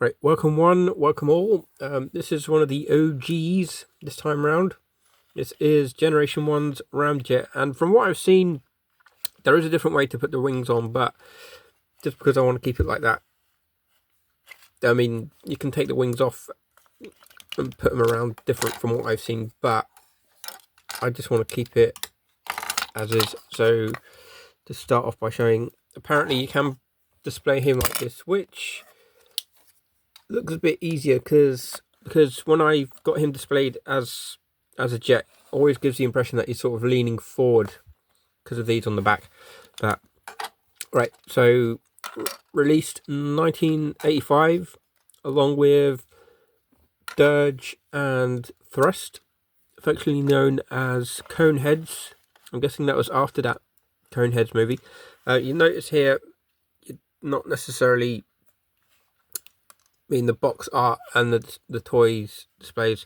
Right, welcome one, welcome all. This is one of the OGs this time round. This is Generation 1's Ramjet, and from what I've seen, there is a different way to put the wings on, but just because I want to keep it like that, I mean, you can take the wings off and put them around different from what I've seen, but I just want to keep it as is. So, to start off by showing, apparently you can display him like this, which looks a bit easier because when I got him displayed as a jet, always gives the impression that he's sort of leaning forward because of these on the back. But right, so released 1985 along with Dirge and Thrust, affectionately known as Coneheads. I'm guessing that was after that Coneheads movie. You notice here, not necessarily the box art and the toys displays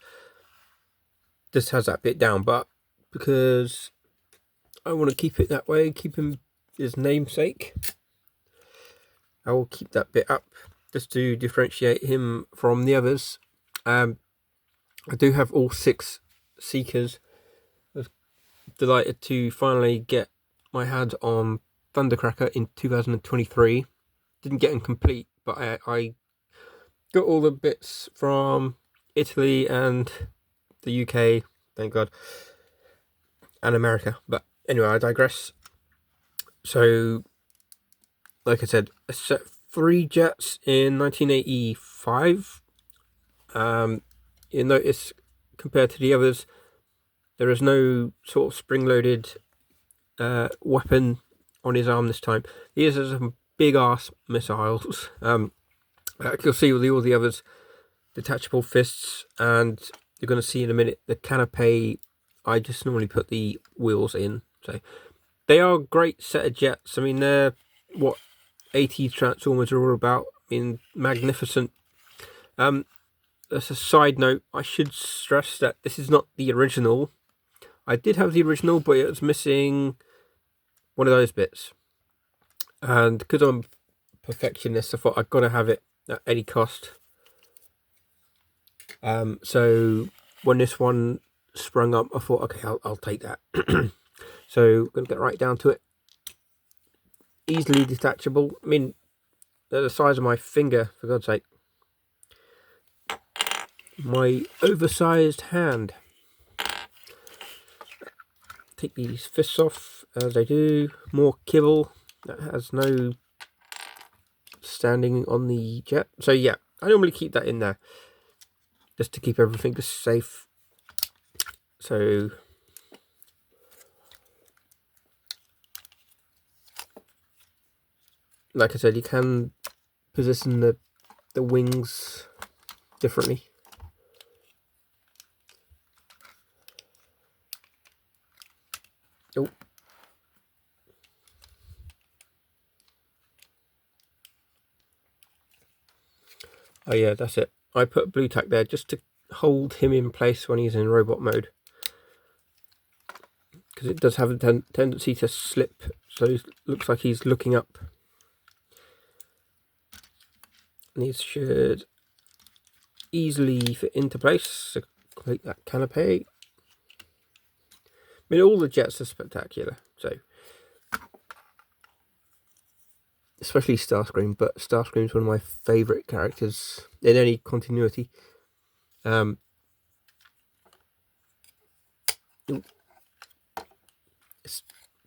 just has that bit down, but because I want to keep it that way, keep him his namesake, I will keep that bit up just to differentiate him from the others. I do have all 6 Seekers. I was delighted to finally get my hands on Thundercracker in 2023. Didn't get him complete, but I got all the bits from Italy and the UK, thank God, and America. But anyway, I digress. So, like I said, I set 3 jets in 1985. You notice, compared to the others, there is no sort of spring-loaded weapon on his arm this time. He has some big-ass missiles. You'll see with all the others, detachable fists, and you're going to see in a minute the canopy. I just normally put the wheels in. So they are a great set of jets. I mean, they're what 80s Transformers are all about. I mean, magnificent. As a side note, I should stress that this is not the original. I did have the original, but it was missing one of those bits. And because I'm a perfectionist, I thought I've got to have it at any cost. So when this one sprung up, I thought, okay, I'll take that. So I'm going to get right down to it. Easily detachable. I mean, they're the size of my finger, for God's sake. My oversized hand. Take these fists off as I do. More kibble that has no standing on the jet. So yeah, I normally keep that in there just to keep everything just safe. So like I said, you can position the wings differently. Oh. Oh yeah, that's it. I put blue tack there just to hold him in place when he's in robot mode, because it does have a tendency to slip, so it looks like he's looking up. And these should easily fit into place, so complete that canopy. I mean, all the jets are spectacular, so especially Starscream, but Starscream's one of my favourite characters in any continuity. It's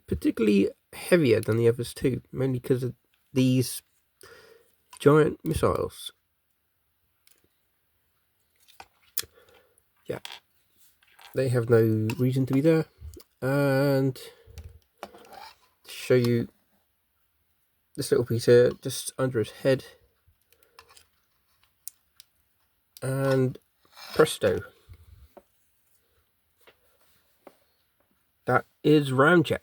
particularly heavier than the others too, mainly because of these giant missiles. Yeah, they have no reason to be there. And to show you this little piece here, just under his head, and presto, that is Ramjet.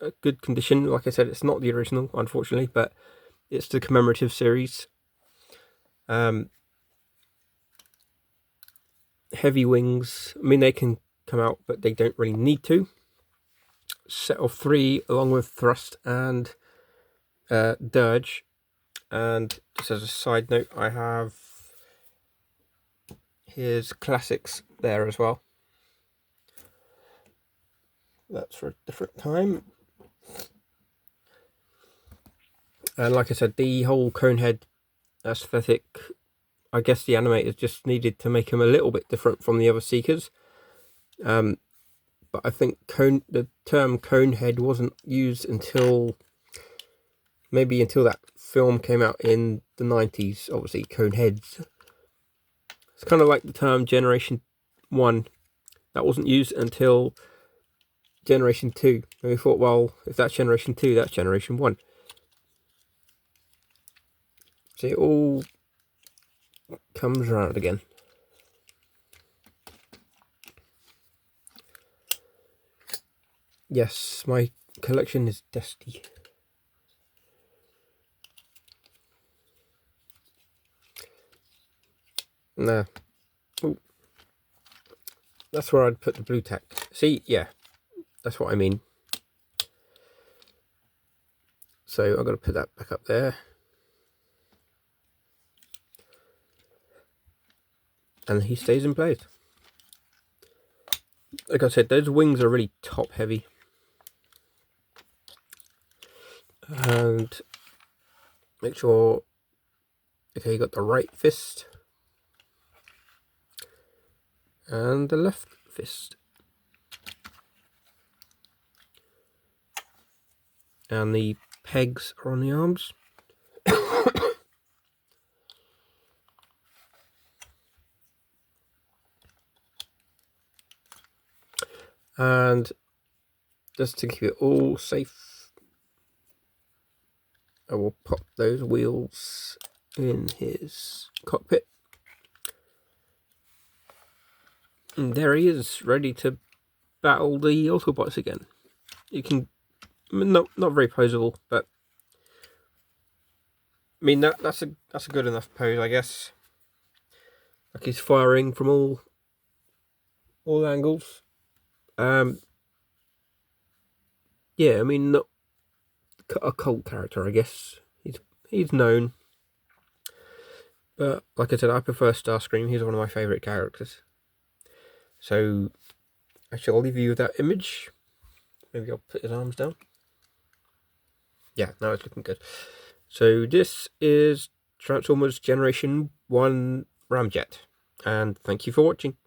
A good condition. Like I said, it's not the original, unfortunately, but it's the commemorative series. Heavy wings. I mean, they can come out, but they don't really need to. Set of 3 along with Thrust and Dirge. And just as a side note, I have his classics there as well. That's for a different time. And like I said, the whole Conehead aesthetic, I guess the animators just needed to make him a little bit different from the other Seekers. But I think the term Conehead wasn't used until that film came out in the 90s, obviously, Coneheads. It's kind of like the term Generation 1. That wasn't used until Generation 2. And we thought, well, if that's Generation 2, that's Generation 1. So it all comes around again. Yes, my collection is dusty. Nah. Ooh. That's where I'd put the blue tack. See, yeah, that's what I mean. So I've got to put that back up there. And he stays in place. Like I said, those wings are really top heavy. And make sure, okay, you got the right fist and the left fist. And the pegs are on the arms. And just to keep it all safe, I will pop those wheels in his cockpit. And there he is, ready to battle the Autobots again. You can, not very poseable, but I mean that's a good enough pose, I guess. Like he's firing from all angles. Yeah, I mean, not a cult character, I guess. He's known, but like I said, I prefer Starscream. He's one of my favourite characters. So I shall leave you with that image. Maybe I'll put his arms down. Yeah, now it's looking good. So this is Transformers Generation 1 Ramjet, and thank you for watching.